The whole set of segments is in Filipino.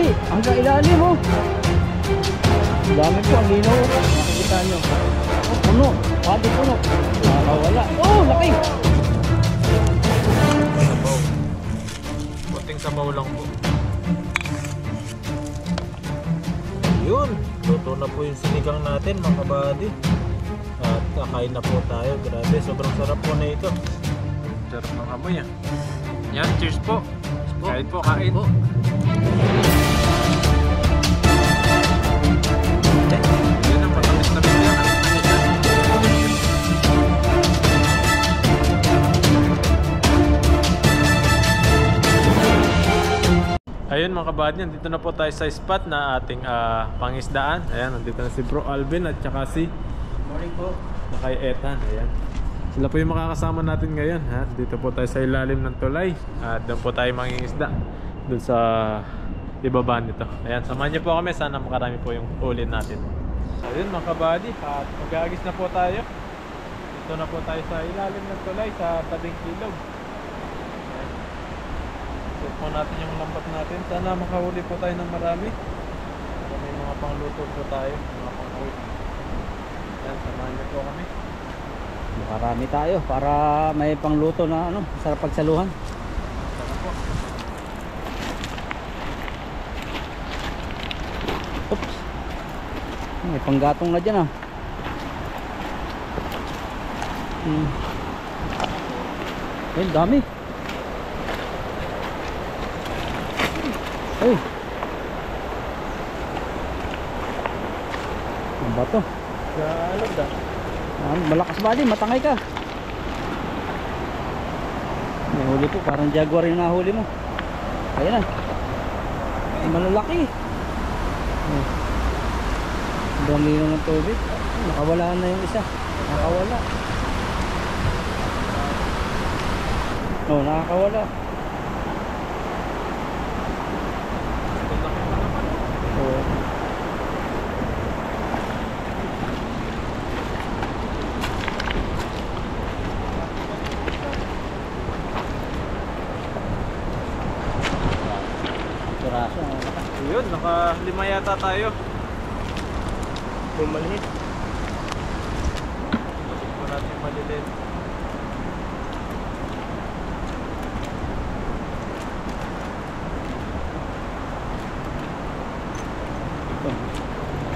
kalahati hanggang ilalim mo. Ang dami po, ang linaw. Makikita nyo. Oh, puno. Pati puno. Nakakawala. Oh, laki. Sabaw. Kunting sabaw lang po. Yun. Luto na po yung sinigang natin mga kabady. At kakain na po tayo. Grabe, sobrang sarap po na ito. Sarap ng amoy ah. Yan, cheers po. Kain po, kain. Yan ang matamis na bigyan. Ayun mga kabadyan, dito na po tayo sa spot na ating pangisdaan. Ayan, nandito na si Bro Alvin at saka si Morning po. Nakay Ethan. Ayan. Sila po yung makakasama natin ngayon. Ha? Dito po tayo sa ilalim ng tulay. At doon po tayo mangingisda. Doon sa ibaba nito. Ayan, samahan niyo po kami. Sana makarami po yung ulin natin. Ayun mga kabady. At mag-aagis na po tayo. Dito na po tayo sa ilalim ng tulay sa tabing kilog. Set po natin yung lambat natin. Sana makahuli po tayo ng marami. Para may mga pangluto po tayo. Mga panghuli. Ayan, samahan niyo po kami. Makarami tayo para may pangluto na ano, sarap pagsaluhan. Sana po. Oops. May panggatong na dyan ah. Ay, dami. Ay. Ang bato. Galog da. Malakas ba din? Matangay ka. May huli po. Parang jaguar yung nahuli mo. Ayan na. Malalaki. Ang lino ng tubig. Nakawala na yung isa. Nakawala. Oh, nakakawala. Oh. Piraso. Yun, naka-5 yata tayo. Bumalik. Masig po natin malilid. Ito.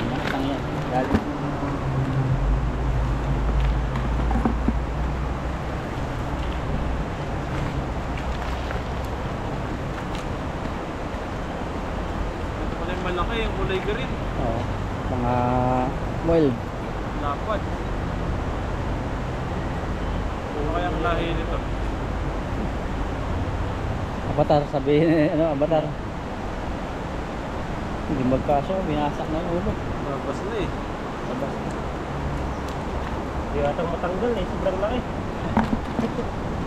Nakatang yan. Galit. Ito pala yung malaki, yung kulay green. Oo. Mga wild. Lapad. Ano kayang lahi nito? Avatar, sabihin ano, avatar. Hindi magkaso, binasak na yung ulo. Mabas na eh. Sabas. Hindi atang matanggal eh, sobrang laki.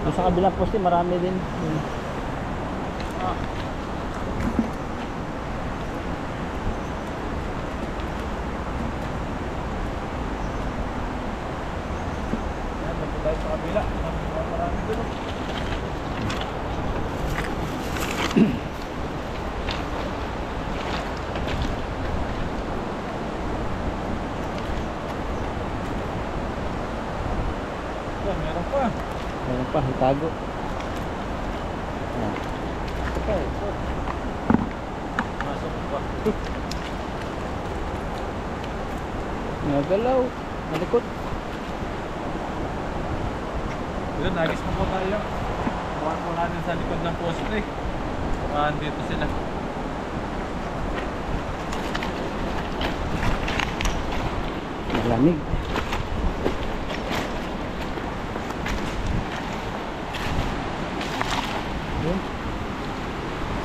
Yung sa kabilang poste, marami din. Ah. Yan, nandito tayo sa kabila. Marami dun. Meron pa. Meron pa, itago. Okay. Masok pa. Nagalaw. Nalikot. Yun, nagis na po tayo. Buwan po natin sa likod ng poste. Dito sila. Malamig. Yun.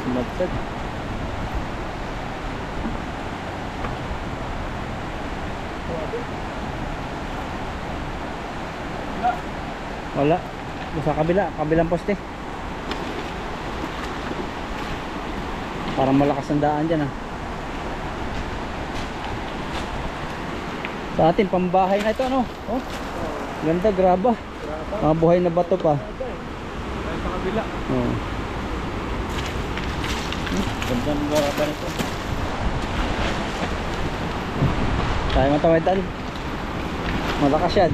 Sumagsag. Wala. Sa kabila, kabilang poste. Parang malakas ang daan dyan ah. Sa atin, pambahay na ito ano. Oh, ganda, graba. Mga buhay na bato pa. Tayo sa kabila. Oh. Ganda ng garapa nito. Tayo matawitan. Malakas yan.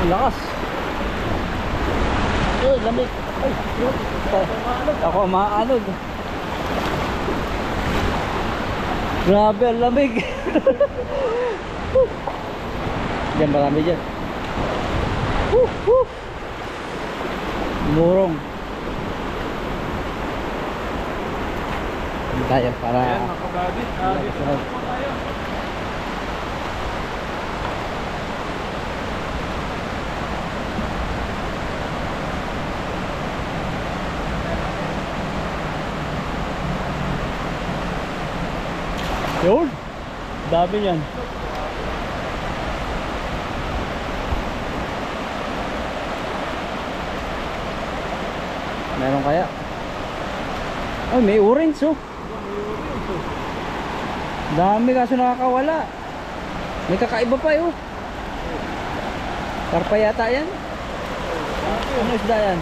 Malakas. Ay, lamig. Ay, ako maanod. Grabe, ang lamig. Diyan, marami dyan. Murong. Tayo para Ayan mga kabady, dito na po tayo. yun. Dami yan. Meron kaya? Ay, may orange oh. Dami kaso nakakawala. May kakaiba pa eh oh. Karpa yata yan. Ano isda yan?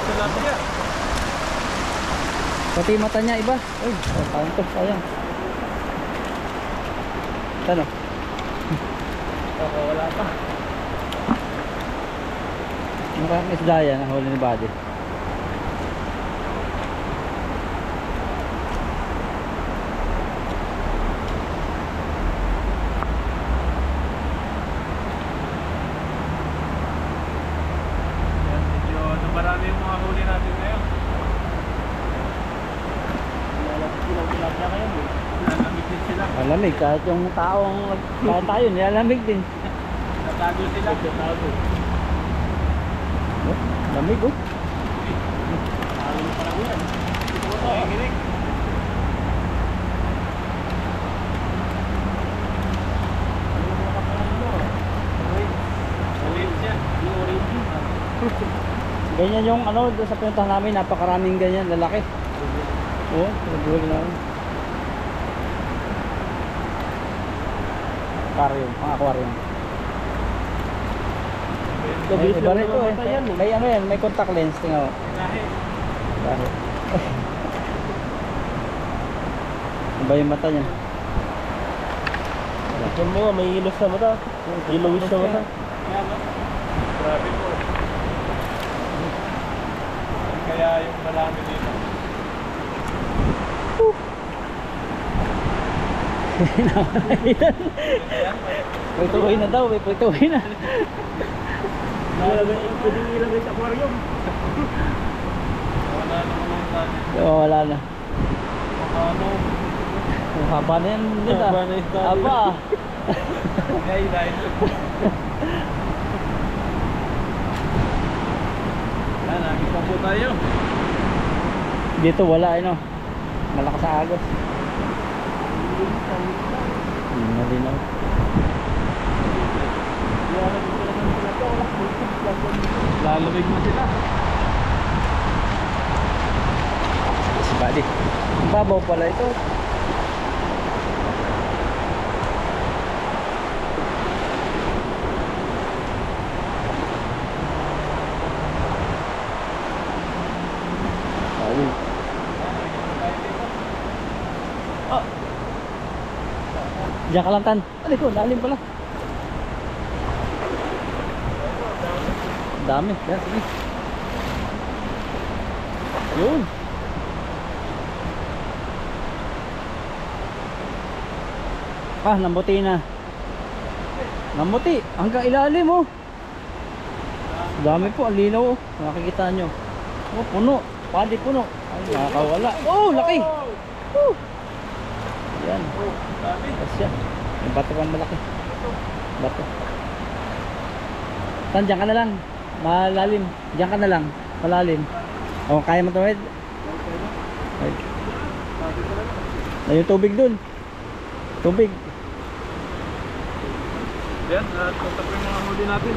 Tilapia. Pati mata niya iba. Ay, kanto, sayang. Ano? Wala pa. Maraming isda yan, nahuli ni Buddy. Medyo marami yung mga huli natin ngayon. Tilapia kayo. Nalamig din sila. Malamig, kahit yung taong kahit tayo, nilalamig din. Natago sila. Natago. Oh, lamig oh. Ay, ginig. Maliit siya. Ganyan yung ano, doon sa pinuntahan namin, napakaraming ganyan, lalaki. Oo, naguhuli namin. Aquarium, pang aquarium. Ay, iba rin ito eh. May ano yan, may contact lens, tingnan mo. Lahi. Dahil. Iba yung mata niya. Yan mo nga, may ilos na mata. Ilawis na mata. Ayan, no? Grabe po. Kaya yung malami dito. Pwituhin na daw, may pwituhin na. Pwedeng ilagay sa aquarium. Wala naman lang tayo. Oo, wala na. Ano? Ang haba na yan nila. Haba na isda. Haba. Ngay, dahil. Yan, nakita po tayo. Dito wala ano. Malakas sa agos. Malinaw. Lalamig mo sila. Si Buddy. Babaw pala ito. Ayun. Oh. Diyan ka lang tan. Ano ko, lalim pala. Dami. Yan, sige. Yun. Ah, nambuti na. Nambuti. Hanggang ilalim oh. Dami po, ang linaw oh. Nakikita nyo. Oh, puno. Padi puno. Ay, nakakawala. Oh, laki. Oh. Yan. Dami. Tapos yan. May bato pang malaki. Bato. Tan, dyan ka na lang. Malalim. Dyan ka na lang. Malalim. O, kaya mo tawid? Ay. Ay, yung tubig dun. Tubig. Yan, tatap yung mga huli natin.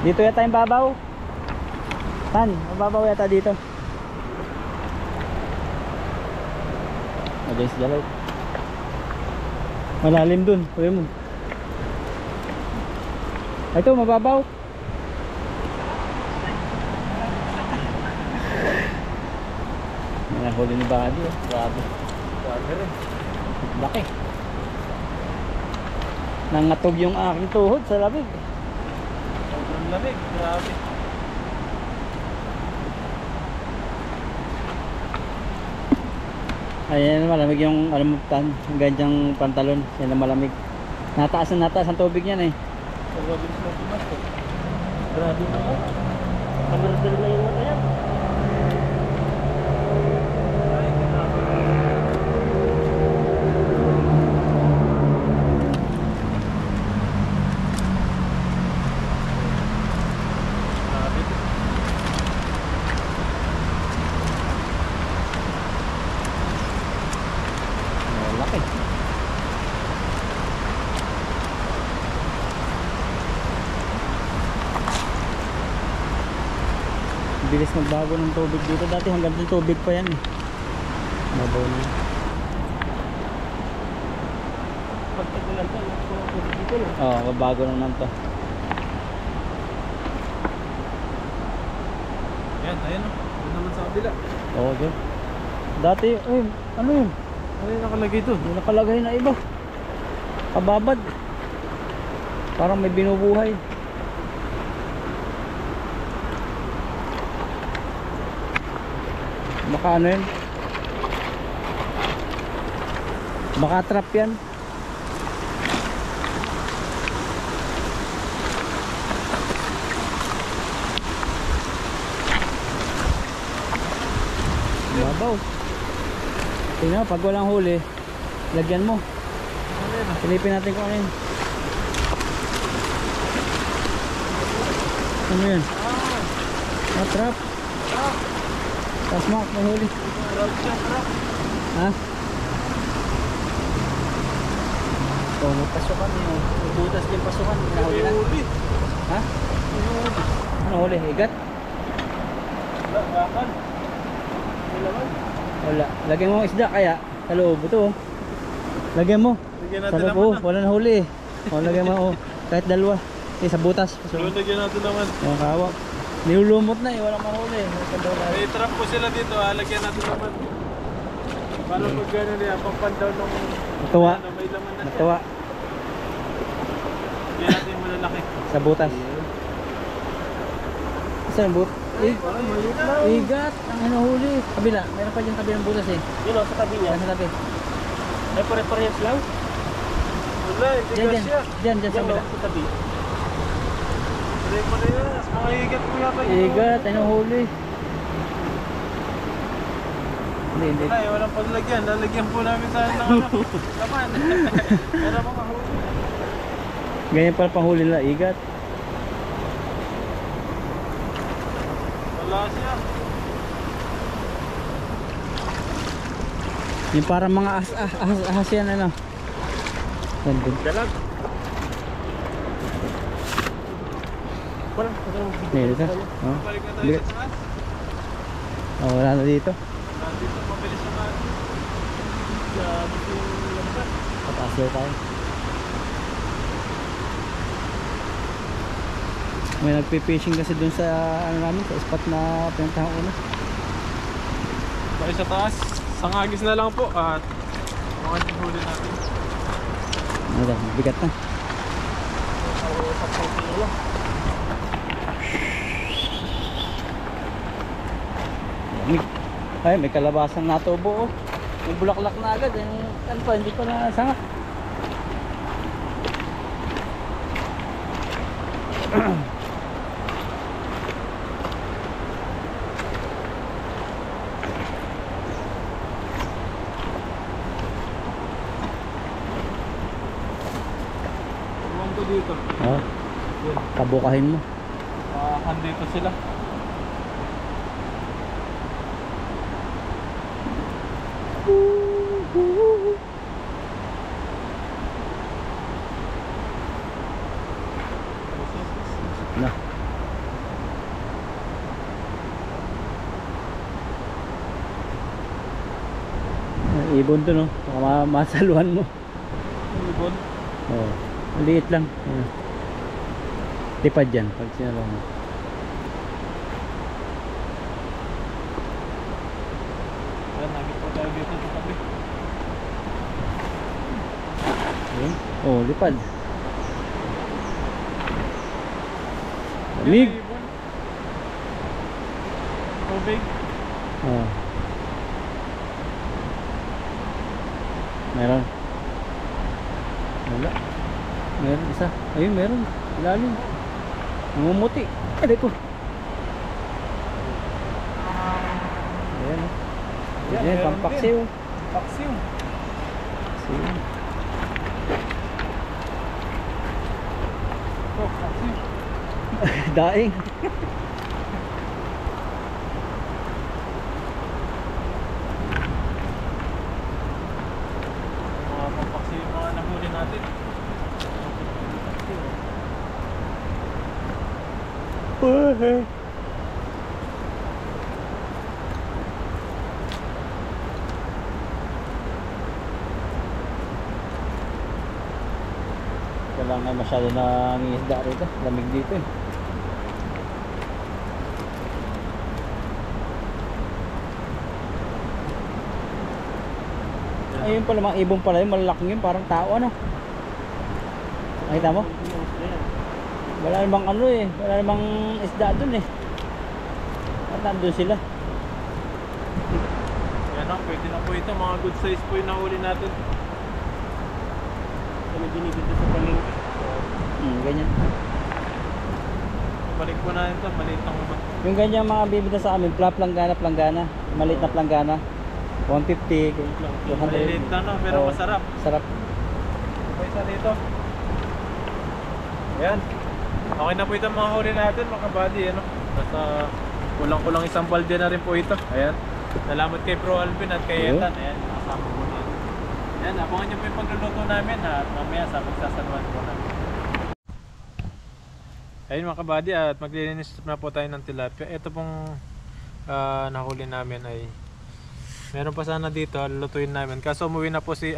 Dito yata yung babaw. Tan, mababaw yata dito. Against the light. Malalim dun, kuya mo. Ito, mababaw. Nahuli ni Buddy, oh. Grabe. Grabe rin. Laki. Nangatog yung aking tuhod sa labig. Sobrang lamig. Grabe. Ayan, malamig yung alam mo tan, yung ganyang pantalon. Yan ang malamig. Nataas ang tubig yan eh. Mabilis na tumas ko. Grabe naman. Kamerdel na yung mata yan. Ay, grabe. Grabe. Laki. Bilis magbago ng tubig dito. Dati hanggang dito tubig pa yan eh. Mabaw na. Pag tagulan to, pumupulit dito no. Oo, mabago naman to. Yan, ayun o. Doon naman sa kabila. Oo, dyan. Dati, ay, ano yun? Ano yung nakalagay doon? May nakalagay na iba. Kababad. Parang may binubuhay. Baka ano yun? Baka trap yan. Babaw. Tingnan mo, pag walang huli, lagyan mo. Ano yun ah? Silipin natin kung ano yun. Ano yun? Ah, trap. Tasmak, may huli. Trap siya, trap. Ha? Oh, may pasukan yun. May butas din pasukan. Nahuli na. Huli. Ha? Ano huli? Higat? Wala, bakal. Wala man. Wala. Lagyan mo ang isda kaya. Sa loob ito oh. Lagyan mo. Lagyan Sa natin loob naman oh. Wala na huli eh. Oh, lagyan mo oh. Kahit dalawa. Eh, sa butas. So, Lagyan natin naman. yung kawak. Nilulumot na eh. Walang mahuli. May trap po sila dito, lagyan natin naman. Para pag gano'n niya, pampandaw ng Natuwa. ano, may laman na siya. Natuwa. Lagyan natin yung malalaki. Sa butas. Saan but? Parang maliit lang. Igat. Ang hinuhuli. Kabila. Meron pa dyan tabi ng butas eh. Yun o, sa tabi niya. Yan sa tabi. Ay, pare-parehas lang. Wala, hindi Diyan, ka diyan. siya. Diyan, diyan sa Yan o, kabila. sa tabi. Pwede mo na yun. Mga higat po yata yun. Igat. Ang hinuhuli. Hindi, hindi. Wala, walang paglagyan. Lalagyan po namin sa ng ano. Laman. Para mga huli. Ganyan pala panghuli nila. Igat. Wala siya. Yung parang mga ahas yan ano. Yan din. Dalag. Wala. Yan dito. Oh. Balik na tayo Bigat. sa taas. Oh, wala na dito. Nandito mabilis na natin. Grabe yung lambat. Pataas daw tayo. May nagpi-fishing kasi dun sa ano namin, sa spot na pinuntahan ko na. Tayo sa taas. Sangagis na lang po at mga huli natin. Ano daw, bigat na. Lamig. Ay, may kalabasang natubo oh. May bulaklak na agad. Yung, ano pa, hindi pa nasanga. Tuwang ko dito. Oh, Yun. tabukahin mo. Andito sila. Na. ibon to, no? Baka masaluhan mo. Ibon. Oo. Maliit lang. Ayan. Tipad yan pag sinaluhan mo. Ayan, nagit po tayo dito sa tabi. Ayan. Oh, lipad. Lamig. Ayan, ibon. Tubig. Oh. Meron. Wala. Meron isa. Ayun, meron. Lalim. Namumuti. Aray ko. Ayan. Yan, Ayan, meron pampaksiw. Paksiw. Paksiw. Oh, paksiw. Daing. Mga pampaksiw yung mga nahuli natin. Kailangan masyado na isda rito. Lamig dito eh. Ayun pala, mga ibon pala yun. Malalaking yun. Parang tao, ano? Nakita mo? Wala namang ano eh. Wala namang isda dun eh. At nandun sila. Yan o, pwede na po ito. Mga good size po yung nahuli natin. Kami binibili sa palengke. Ganyan. Balik po natin ito. Maliit lang naman. Yung ganyan mga bibili sa amin. Planggana. Maliit na planggana. 150. 200. Maliliit lang no, pero Oo. masarap. Sarap. May isa dito. Ayan. Okay na po ito mga huli natin mga kabady. Ano? Nasa kulang-kulang isang balde na rin po ito. Ayan. Salamat kay Bro Alvin at kay Oo. Ethan. Ayan. Nakasama po natin. Ayan. Abangan nyo po yung pagluluto namin. At mamaya sa magsasanuan po namin. Ayun mga kabady. At maglilinis na po tayo ng tilapia. Ito pong nahuli namin ay meron pa sana dito, lulutuin namin. Kaso umuwi na po si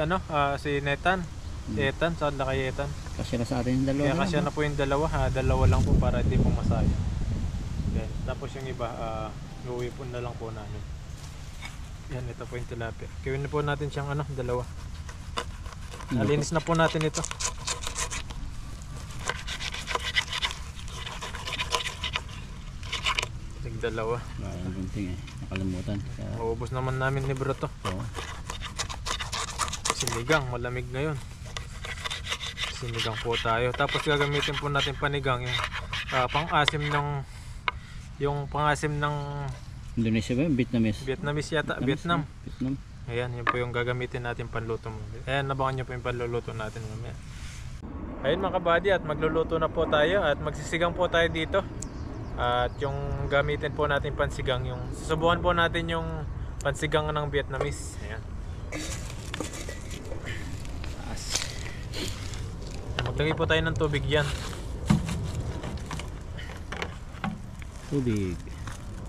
si Netan. Si Ethan, saan na kay Ethan? Kasi na sa atin yung dalawa. Kaya kasya na po yung dalawa, dalawa lang po para hindi po masayang. Okay. Tapos yung iba, iuwi po na lang po namin. Yan, ito po yung tilapia. Gawin na po natin siyang dalawa. Nalinis na po natin ito. Dalawa. Ang gunting eh. Nakalimutan. Kaya, Maubos naman namin ni Bro to. oo. Sinigang, malamig ngayon. Sinigang po tayo. Tapos gagamitin po natin panigang yung pang-asim ng Indonesia ba yun? Vietnamese? Vietnamese yata, Vietnam. Vietnam. Ayan, yun po yung gagamitin natin panluto mo. Ayan, nabangan nyo po yung panluluto natin mamaya. Ayun mga kabady, at magluluto na po tayo at magsisigang po tayo dito. At yung gamitin po natin pansigang, yung susubukan po natin yung pansigang ng Vietnamese. Ayan. Maglagay po tayo ng tubig yan. Tubig.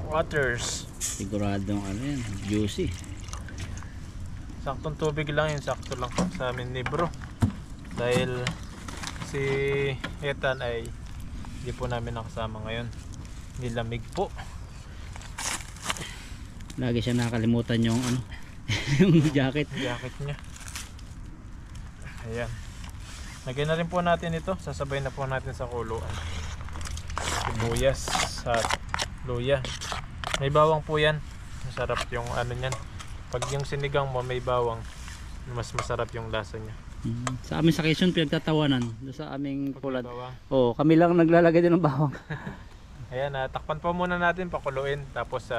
Waters. Siguradong yan. Juicy. Saktong tubig lang yun, sakto lang po sa amin ni Bro. Dahil si Ethan ay hindi po namin nakasama ngayon. Nilamig po. Lagi siya nakakalimutan yung yung jacket. Jacket niya. Ayan. Lagyan na rin po natin ito. Sasabay na po natin sa kuluan. Sibuyas at luya. May bawang po yan. Masarap yung niyan. Pag yung sinigang mo may bawang, mas masarap yung lasa niya. Sa amin sa Quezon pinagtatawanan. Doon sa aming pulad. Bawang. Oh, kami lang naglalagay din ng bawang. Ayan, takpan po muna natin, pakuluin. Tapos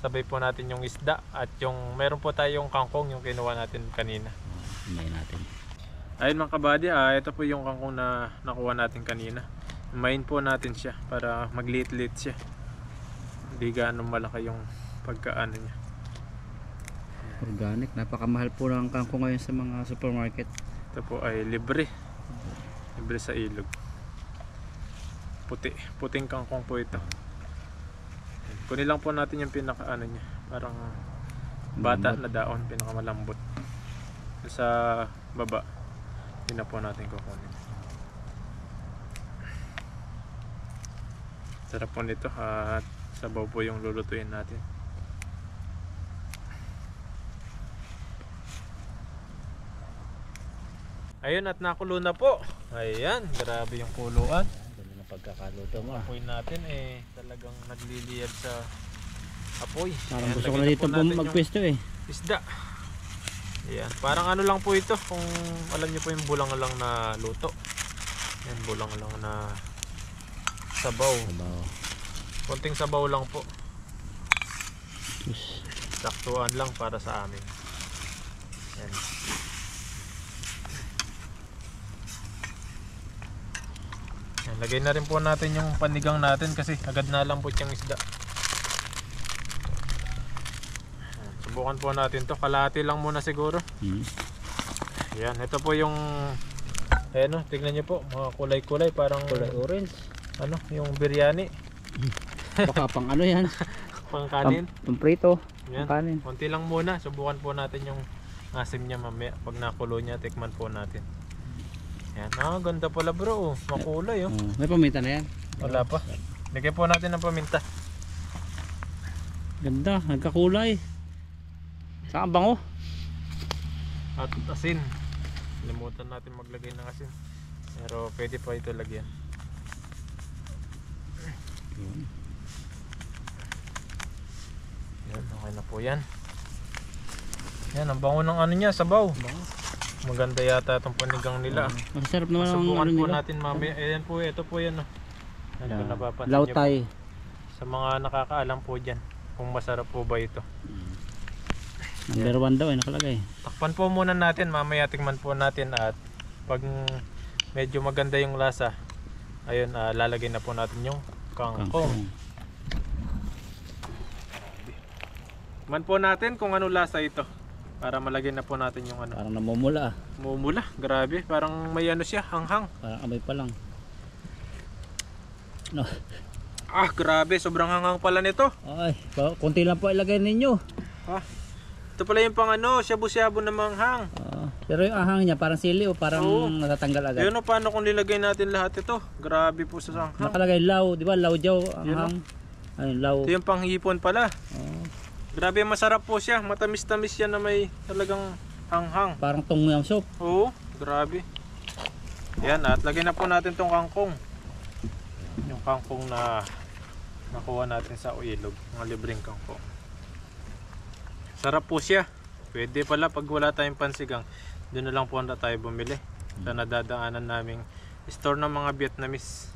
sabay po natin yung isda. At yung meron po tayong kangkong yung kinuha natin kanina. May natin. Ayun mga kabady, ito po yung kangkong na nakuha natin kanina. Main po natin siya para magliit-liit siya. Hindi gaano malaki yung pagkaano niya. Organic. Napakamahal po ng kangkong ngayon sa mga supermarket. Ito po ay libre. Libre sa ilog. Puting kangkong po ito. Kunin lang po natin yung pinaka niya. Parang bata na daon, pinakamalambot. sa baba. Yun na po natin kukunin. Sarap po nito at sabaw po yung lulutuin natin. Ayun, at nakulo na po. Ayan, grabe yung kuluan. Ganda ng pagkakaluto mo. Apoy natin talagang nagliliyab sa apoy. Parang Ayan, gusto ko lagyan na na dito po natin yung magpwesto eh. isda. Ayan, parang ano lang po ito, kung alam niyo po yung bulang lang na luto. Ayan, bulang lang na sabaw. Sabaw. Konting sabaw lang po. Yes. Saktuan lang para sa amin. Ayan. Ayan, lagay na rin po natin yung panigang natin kasi agad na lang po yung isda. Ayan, subukan po natin to, kalahati lang muna siguro. Ayan, ito po yung ayan o, tignan nyo po, mga kulay-kulay parang Kulay orange. ano, yung biryani. Baka pang ano yan. Pang kanin. Pamprito. Yan. Pang kanin. Konti lang muna, subukan po natin yung asim niya mamaya. Pag nakulo niya, tikman po natin. Yan, ganda pala bro, makulay oh. May paminta na yan. Wala pa. Lagyan po natin ng paminta. Ganda, nagkakulay. Saan bango? At asin. Limutan natin maglagay ng asin. Pero pwede pa ito lagyan. Yan, okay na po yan. Yan, ang bango ng ano niya, sabaw. Maganda yata itong panigang nila. Masarap naman ang Subukan ano po nila. natin mamaya. Ayan po, ito po yan. Oh. Yan po, napapansin niyo po. Lautay. Sa mga nakakaalam po dyan, kung masarap po ba ito. Number 1 daw nakalagay. Takpan po muna natin, mamaya tikman po natin at pag medyo maganda yung lasa, ayun, lalagay na po natin yung kangkong. Tikman po natin kung ano lasa ito para malagay na po natin yung ano. Parang namumula ah. Mumula, grabe, parang may ano siya, hanghang. Parang amoy pa lang. No. Grabe, sobrang hanghang pala nito. Ay, konti lang po ilagay ninyo. Ito pala yung pang ano, shabu-shabu na manghang. Pero yung ahang niya parang sili o parang Oo. natatanggal agad. Yun o, paano kung nilagay natin lahat ito? Grabe po sa hanghang. Nakalagay law, di ba? Law-jaw ahang. Ayun, law. Ito yung panghipon pala. Grabe, masarap po siya. Matamis-tamis yan na may talagang hanghang. Parang tom yum soup. Oo, grabe. Yan, at lagyan na po natin tong kangkong. Yung kangkong na nakuha natin sa ilog. Mga libreng kangkong. Sarap po siya. Pwede pala pag wala tayong pansigang, doon na lang po na tayo bumili. Sa nadadaanan naming store ng mga Vietnamese.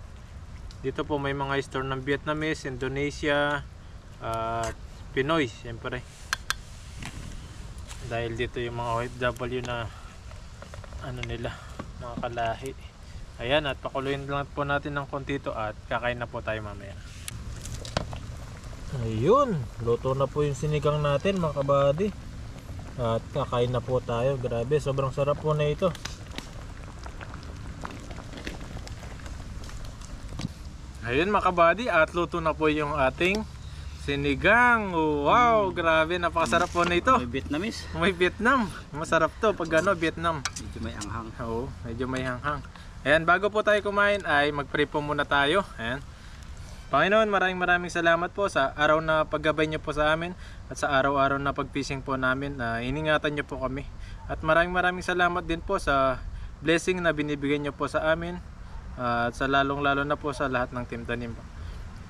Dito po may mga store ng Vietnamese, Indonesia, at Pinoy, siyempre. Dahil dito yung mga OFW na ano nila, mga kalahi. Ayan, at pakuluin lang po natin ng konti ito at kakain na po tayo mamaya. Ayun, luto na po yung sinigang natin mga kabady. At kakain na po tayo. Grabe, sobrang sarap po na ito. Ayun mga kabady, at luto na po yung ating sinigang. Wow, grabe, napakasarap po na ito. May Vietnamese. May Vietnam. Masarap to pag ano, Vietnam. Medyo may anghang. Oo, medyo may hanghang. Ayan, bago po tayo kumain ay mag-pray po muna tayo. Ayan. Panginoon, maraming salamat po sa araw na paggabay niyo po sa amin at sa araw-araw na pag-fishing po namin na iningatan niyo po kami. At maraming salamat din po sa blessing na binibigyan niyo po sa amin at sa lalong-lalo na po sa lahat ng Team Tanim.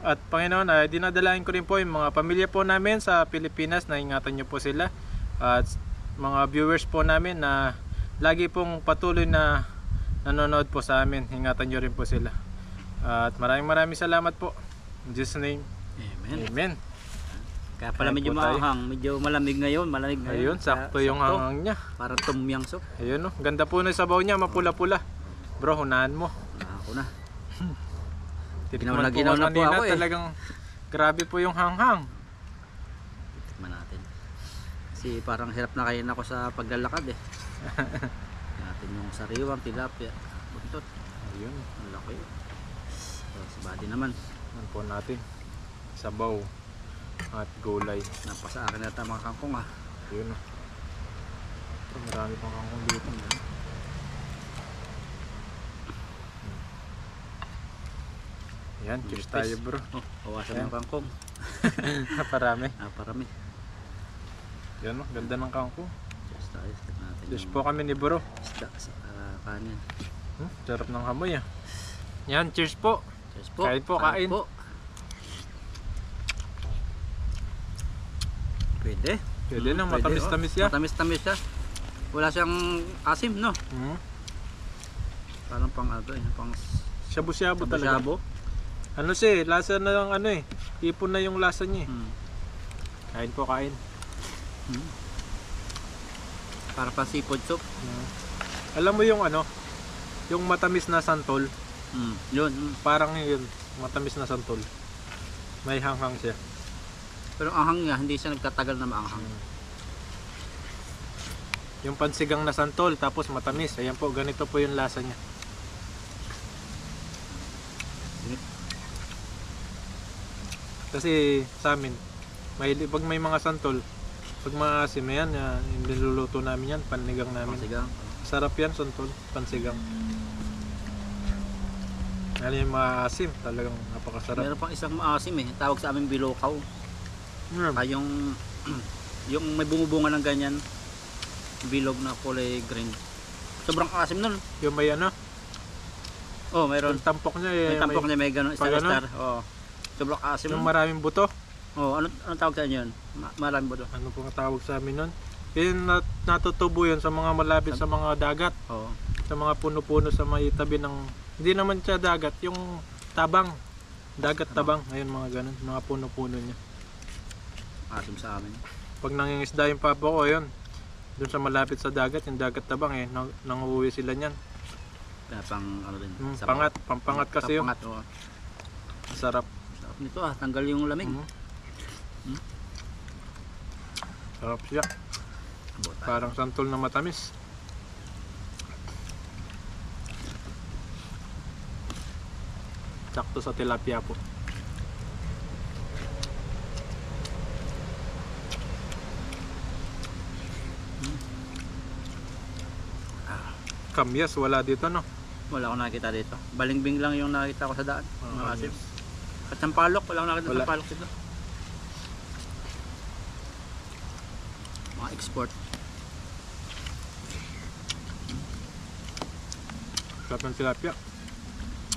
At Panginoon, dinadalain ko rin po yung mga pamilya po namin sa Pilipinas na ingatan niyo po sila. At mga viewers po namin na lagi pong patuloy na nanonood po sa amin, ingatan niyo rin po sila. At maraming salamat po. In Jesus' name, Amen. Amen. Kaya pala Kain medyo po tayo. maanghang, medyo malamig ngayon, Ayun, sakto yung hanghang niya. Parang tom yum soup. Ayun, ganda po na sabaw niya, mapula-pula. Bro, hunahan mo. Ako na. Titikman Ginaw na po kanina, ako eh. talagang grabe po yung hanghang. Tikman natin. Kasi parang hirap na kayo ako sa paglalakad eh. Natin yung sariwang, tilapia, buntot. Ayun, Ang laki. So, sa body naman. yan po natin. Sabaw at gulay. Napasa akin na mga kangkong ah. Ayun. Marami pang kangkong dito. Yan, cheers tayo bro. Oh, kawasan Ayan. ng kangkong. Parami. Parami. Yan o, ganda ng kangkong. Cheers tayo. Start natin Cheers yung po kami ni bro. isda sa kanin. Sarap ng hamoy ah. Yan, cheers po. Cheers po. Kain po, kain. po. Pwede. Pwede lang, matamis-tamis yan. Matamis-tamis siya. Wala siyang asim, no? Parang pang ano eh, pang Shabu-shabu talaga. shabu. Ano siya, lasa na lang ano eh. Ipon na yung lasa niya eh. Kain po, kain. Para pa seafood soup. Alam mo yung ano, yung matamis na santol, Yun. parang yun, matamis na santol. May hanghang siya. Pero ang hang niya, hindi siya nagtatagal na maanghang. Yung pansigang na santol, tapos matamis. Ayan po, ganito po yung lasa niya. Kasi sa amin, pag may mga santol, pag maasim yan, yung niluluto namin yan, panigang namin. Pansigang. Sarap yan, santol, pansigang. Yan yung maasim, talagang napakasarap. Meron pang isang maasim eh, tawag sa amin bilokaw. Yung may bumubunga ng ganyan, bilog na kulay green. Sobrang asim nun. Yung may ano, Oh, mayroon. yung tampok niya eh, May tampok niya, may ganun, pag star-star. Oh. Sobrang asim yung nun. maraming buto. Oh, ano tawag sa inyo yun? Maraming ba doon? Ano po ang tawag sa amin nun? Yun, natutubo yun sa mga malapit sa mga dagat. Oo. Sa mga puno-puno sa may tabi ng, hindi naman siya dagat, yung tabang. Dagat tabang, ayun mga ganun, mga puno-puno niya. Asim sa amin. Pag nangingisda yung papa ko, yun, dun sa malapit sa dagat, yung dagat tabang eh, nanguwi sila niyan. Kaya pang ano din. Pangat, pampangat kasi yun. Pampangat, oo. Sarap. Sarap nito tanggal yung lamig. Sarap siya. Bota. Parang santol na matamis. Sakto sa tilapia po. Kamyas, wala dito no? Wala akong nakita dito. Balingbing lang yung nakita ko sa daan. Mga asim. Kamyas. At sampalok, wala akong nakita Wala. sa sampalok dito. Mga export. Sarap ng tilapia.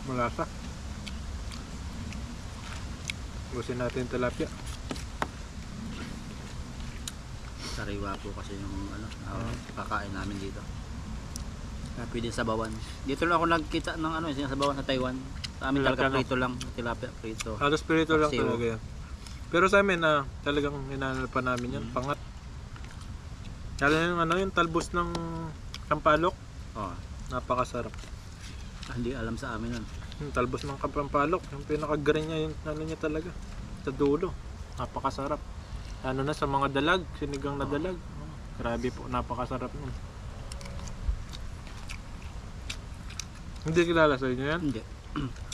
Malasa. Busin natin yung tilapia. Sariwa po kasi yung ano, kakain namin dito. Kaya pwede sabawan. Dito lang ako nagkita ng ano, sinasabawan sa Taiwan. Sa amin Tilapia, talaga no? prito lang, tilapia prito. Halos pirito lang Paksiw. talaga yan. Pero sa amin na talagang hinanal pa namin yan. Pangat. Kaya yung ano yung talbos ng kampalok. Oh, Napakasarap. hindi alam sa amin nun. Yung talbos ng kampalok. Yung pinaka-green niya yung ano niya talaga. Sa dulo. Napakasarap. Ano na sa mga dalag. Sinigang na dalag. Grabe po. Napakasarap nun. Hindi kilala sa inyo yan? Hindi.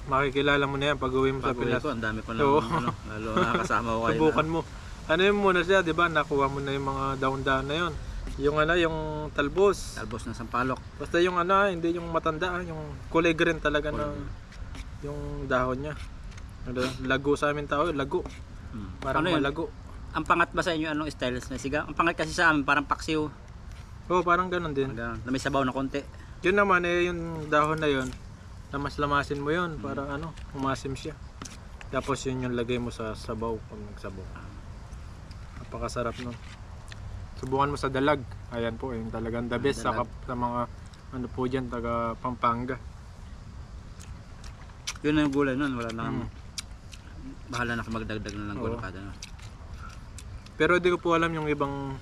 Makikilala mo na yan pag uwi mo sa Pag-uwi Pinas. ko, ang dami ko lang, Oo. ano, lalo nakakasama ko kayo. Subukan mo. Ano yun muna siya, di ba? Nakuha mo na yung mga daon-daon na yun. Yung ano, yung talbos. Talbos ng sampalok. Basta yung ano, hindi yung matanda, yung kulay green talaga na yung dahon niya. Ano, lago sa amin tao, lago. Parang Ano yun? malago. Ang pangat ba sa inyo, anong style na siga? Ang pangat kasi sa amin, parang paksiw. Oo, parang ganun din. Na may sabaw na konti. Yun naman eh, yung dahon na yun, lamas-lamasin mo yun para ano, umasim siya. Tapos yun yung lagay mo sa sabaw pag nagsabaw. Napakasarap nun. Subukan mo sa dalag. Ayan po, yung talagang the best sa, Dalag. sa mga ano po dyan, taga Pampanga. Yun na yung gulay nun, wala na. Bahala na ka magdagdag na lang gulay Oo. kada na. Pero di ko po alam yung ibang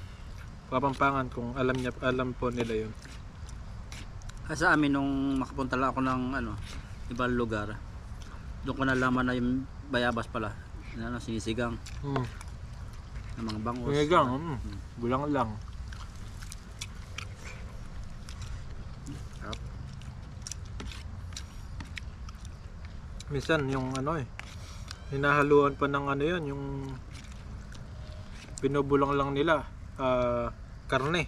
Kapampangan kung alam po nila yun. Sa amin nung makapunta lang ako ng ano, ibang lugar, doon ko nalaman na yung bayabas pala, ano, sinisigang ng mga bangos. Sinigang, bulang lang. Minsan yung ano hinahaluan pa ng ano yun, yung binubulang lang nila, karne.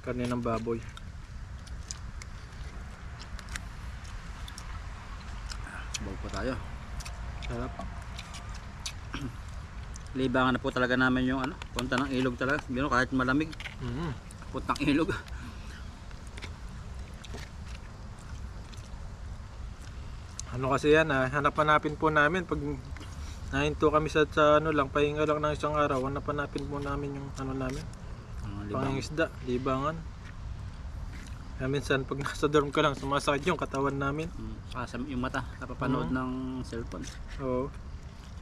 Karne ng baboy. Bawag po tayo. Sarap. Libangan na po talaga namin yung ano, punta ng ilog talaga. Bino, kahit malamig, puntang ilog. Ano kasi yan, hanap-hanapin po namin pag nahinto kami sa ano lang, pahinga lang ng isang araw, hanap-hanapin po namin yung ano namin, pangingisda, libangan. Kaya minsan pag nasa dorm ka lang, sumasakit yung katawan namin. Yung mata, napapanood ng cellphone. Oo.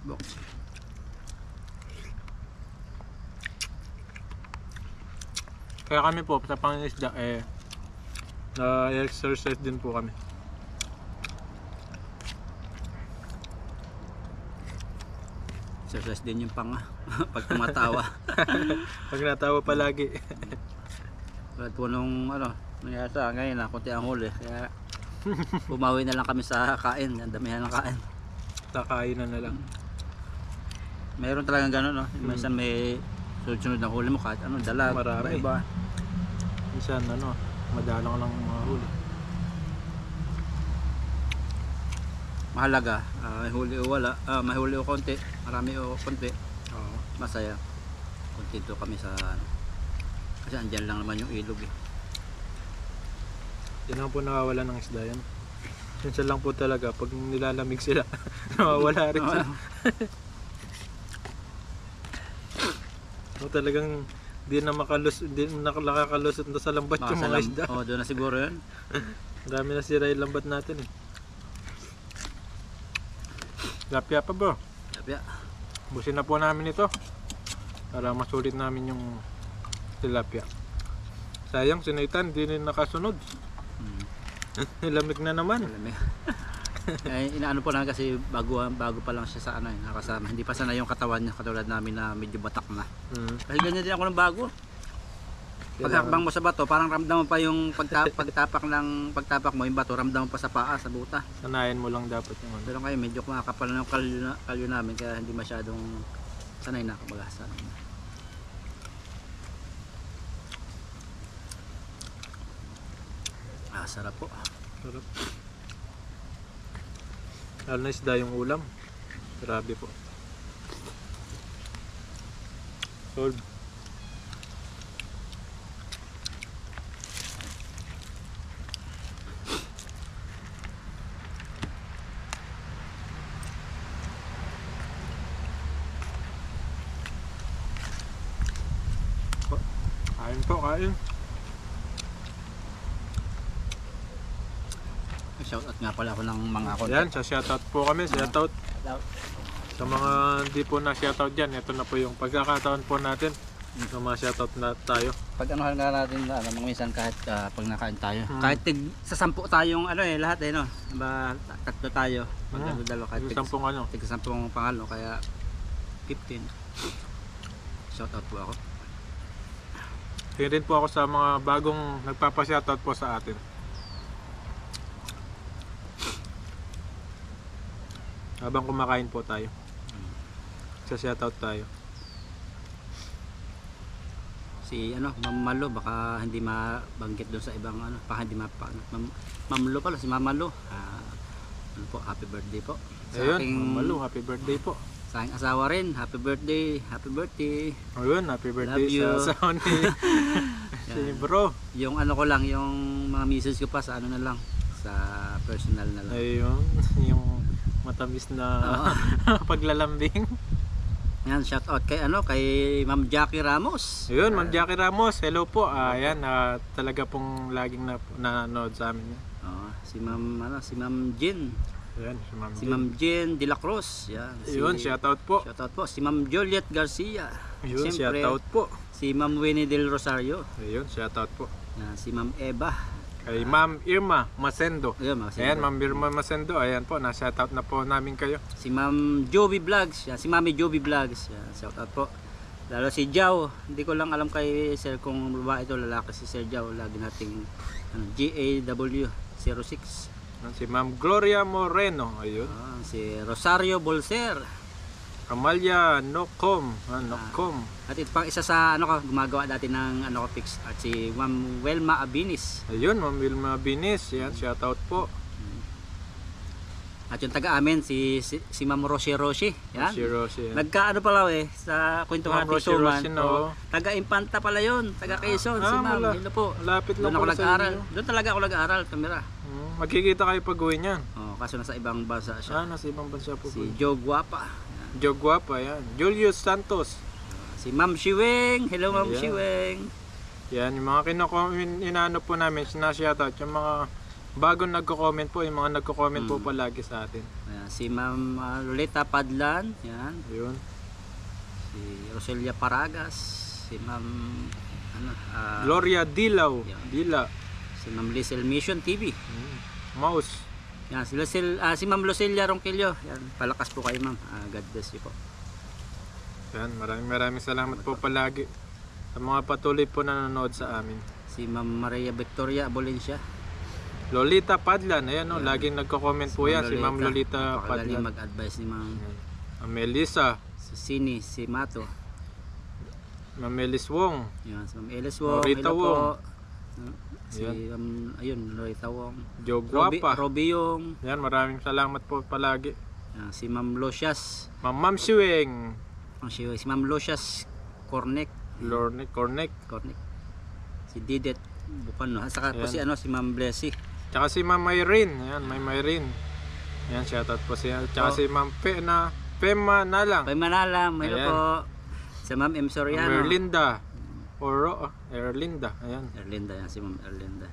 Bok. Kaya kami po sa pangingisda na-exercise din po kami. Exercise din yung panga pag tumatawa. Pag natawa palagi. Tulad po nung ano, nangyari sa ngayon na konti ang huli. Kaya bumawi na lang kami sa kain, ang damihan ng kain. Kakainan na lang. Mayroon talagang gano'n, no? Minsan may sunod-sunod na huli mo kahit ano, dalag, Marami. iba. Minsan ano, madalang lang mga huli. Mahalaga, may huli o wala, may huli o konti, marami o konti, Oo. masaya. Kontento kami sa ano. Kasi andyan lang naman yung ilog eh. Yan lang po nawawala ng isda yan. Minsan lang po talaga pag nilalamig sila, nawawala rin sila. O talagang di na nakakalusot na sa lambat yung mga isda. Oo, doon na siguro yun. Dami na sira yung lambat natin eh. Lapya pa bro. Lapya. Busin na po namin ito para masulit namin yung tilapia. Sayang sinaitan, di rin nakasunod. Lamig na naman. Inaano po namin kasi bago pa lang siya sa ano, nakasama. Hindi pa sana yung katawan niya katulad namin na medyo batak na. Kasi ganyan din ako ng bago. Paghakbang mo sa bato, parang ramdam mo pa yung pagtapak mo, yung bato, ramdam mo pa sa paa, sa buta. Sanayan mo lang dapat yung ano. Pero kayo medyo kumakapal na yung kalyo namin kaya hindi masyadong sanay na kabagasa. Sarap po. Sarap. Lalo na isda yung ulam. Grabe po. Solve. Kain po, kain. Shoutout nga pala ako ng mga konti. Yan, sa shoutout po kami, shoutout. Sa mga hindi po na shoutout dyan, ito na po yung pagkakataon po natin. So mga shoutout na tayo. Pag anuhan nga natin na mga minsan kahit pag nakain tayo. Kahit sa 10 tayong ano lahat no. Diba, tatlo tayo. Pag dalawa kahit Yung 10 ano. tig 10 pangalo kaya 15. Shoutout po ako. Tingin rin po ako sa mga bagong nagpapa-shoutout po sa atin. Habang kumakain po tayo. Sa shoutout tayo. Si Ma'am Malo, baka hindi mabanggit doon sa ibang baka hindi Ma'am Lo pala, si Ma'am Malo. Ano po, happy birthday po. Ayun, Ma'am Malo, happy birthday po. Sa aking asawa rin, happy birthday, happy birthday. Ayun, happy birthday Love you. sa asawa ni si bro. Yung ko lang, yung mga message ko pa sa na lang, sa personal na lang. Ayun, yung matamis na paglalambing. Yan, shout out kay kay Ma'am Jackie Ramos. Ayun, Ma'am Jackie Ramos, hello po. Ayan, talaga pong laging nanonood sa amin. Si Ma'am Jean. Ayan, Si Ma'am Jean de la Cruz. Yan. Ayun, shout out po. Shout out po si Ma'am Juliet Garcia. Ayun, shout Siyempre, out po. si Ma'am Winnie del Rosario. Ayun, shout out po. Yan, si Ma'am Eva. Kay Ma'am Irma Masendo. Ayun, Ayan, Ma'am Irma Masendo. Ayan po, na-shoutout na po namin kayo. Si Ma'am Joby Vlogs. Yan, si Mami Joby Vlogs. Yan, shout out po. Lalo si Jao. Hindi ko lang alam kay Sir kung babae ito lalaki si Sir Jao. Lagi nating GAW06. Si Ma'am Gloria Moreno. Ayun. Si Rosario Bolser. Amalia Nocom. Nocom. At ito pang isa sa ano ko, gumagawa dati ng ano ko fix. At si Ma'am Welma Abinis. Ayun, Ma'am Wilma Binis. Yan, shoutout po. At yung taga-amin, si Ma'am Rosie Rosie. Yan. Si Rosie. Yan. Nagkaano pala sa kwentuhan Ma'am ni Rosie Suman. Rosie, no? Taga-Impanta pala yun. Taga-Quezon. Si Ma'am. wala. Hello po. Lapit lang Doon ako pala sa nag-aaral. inyo. Doon talaga ako nag-aaral, kamera. Magkikita kayo pag uwi niyan. Oh, kaso nasa ibang bansa siya. Nasa ibang bansa po. Si Joe Guapa. Yan. Joe Guapa, yan. Julius Santos. Si Ma'am Shiweng. Hello Ma'am Ayan. Shiweng. Yan, yung mga inaano po namin, sinashoutout. Yung mga bagong nagko-comment po, yung mga nagko-comment po palagi sa atin. Ayan, si Ma'am Lolita Padlan. Yan. Ayun. Si Roselia Paragas. Si Ma'am Gloria Dilaw. Yeah. Dila. si Ma'am Lizel Mission TV. Mouse. Yan, si Ma'am Lucelia Ronquillo. Yan, palakas po kayo ma'am. God bless you po. Yan, maraming salamat po palagi sa mga patuloy po na nanonood sa amin. Si Ma'am Maria Victoria Abolencia. Lolita Padlan, ayan o, laging nagko-comment po yan, si Ma'am Lolita Napakagaling Padlan. mag-advise ni Ma'am. Ma'am Melissa, Si Sini, si Mato. Ma'am Melis Wong, Yan, si Ma'am Elis Wong. Rita Hello po. Wong. Si ayun, Rita Wong. Joe Guapa. Robbie Yung. Yan, maraming salamat po palagi. Yan, si Ma'am Locias. Ma'am Siweng, Si Ma'am Locias Cornec. Cornec, Si Didet Bukano. Saka po Yan. si Ma'am Blessy. tsaka si Ma'am Irene, ayan, may Irene. Yan, shoutout po siya. Tsaka si Ma'am Pema Nalang, Kay Manala, hello Ayan. po. Sa Ma'am M. Soriano. Erlinda, Erlinda, ayan. Erlinda, yan si Ma'am Erlinda.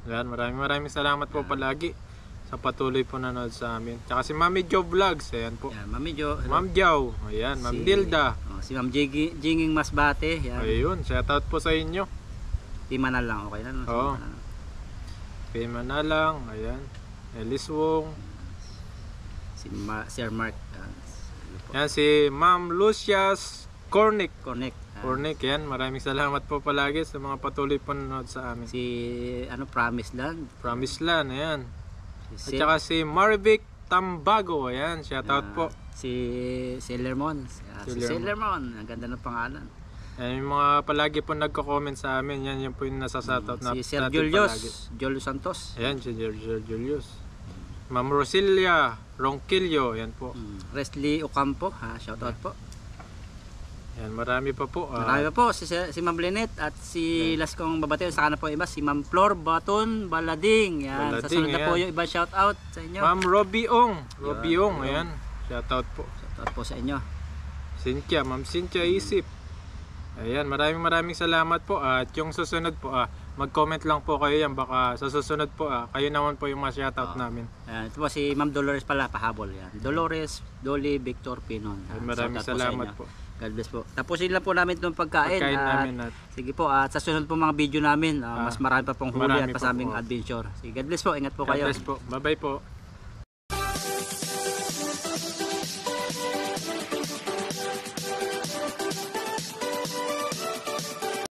Yan, maraming salamat po palagi sa patuloy po nanood sa amin. Tsaka si Mami Jo Vlogs, ayan po. Yan, Mami Jo. hello. Ma'am Jow, ayan, Ma'am Dilda. Si Ma'am Jinging Masbate. Yan. Ayun, shoutout po sa inyo. Si Manal lang, okay na. No? Si Oo. Manal. Pema Nalang, ayan. Elis Wong. Sir Mark. Hello po. Yan, si Ma'am Lucias Cornic. Connect. Cornic, yan. Maraming salamat po palagi sa mga patuloy po nanood sa amin. Si Promise Land. Promise Land, ayan. At Si saka si Marvic Tambago, ayan. Shoutout po. Si Lermon. Si Lermon. Lermon. Ang ganda ng pangalan. Yan, yung mga palagi po nagko-comment sa amin. Yan yung po yung nasasoutout na Si Sir natin palagi. Julius Santos. Ayan, si Julius. Ma'am Rosilia Ronquillo, yan po. Resli Ocampo. Shoutout po. Yan, marami pa po. Marami pa po. Si Ma'am Lynette at si last kong babateo sa kanan po iba. Si Ma'am Flor Baton Balading. Yan. Sa Balading, sunod na po ayan. yung iba shoutout sa inyo. Ma'am Robbie Ong. Robbie Ong, Robbie ayan. Shoutout po. Shoutout po sa inyo. Cynthia, Ma'am Cynthia Isip. Ayan, maraming salamat po. At yung susunod po, mag-comment lang po kayo yan. Baka sa susunod po, kayo naman po yung ma-shoutout namin. Ayan, ito po si Ma'am Dolores pala, pahabol yan. Dolores, Dolly, Victor, Pinon. Maraming Shoutout salamat sa inyo. po. God bless po. Tapusin lang po namin itong pagkain. Pagkain at namin sige po, at sa sunod po mga video namin, mas marami pa pong huli marami at pa pasaming po. adventure. Sige, God bless po. Ingat po God kayo. bless po. Bye-bye po.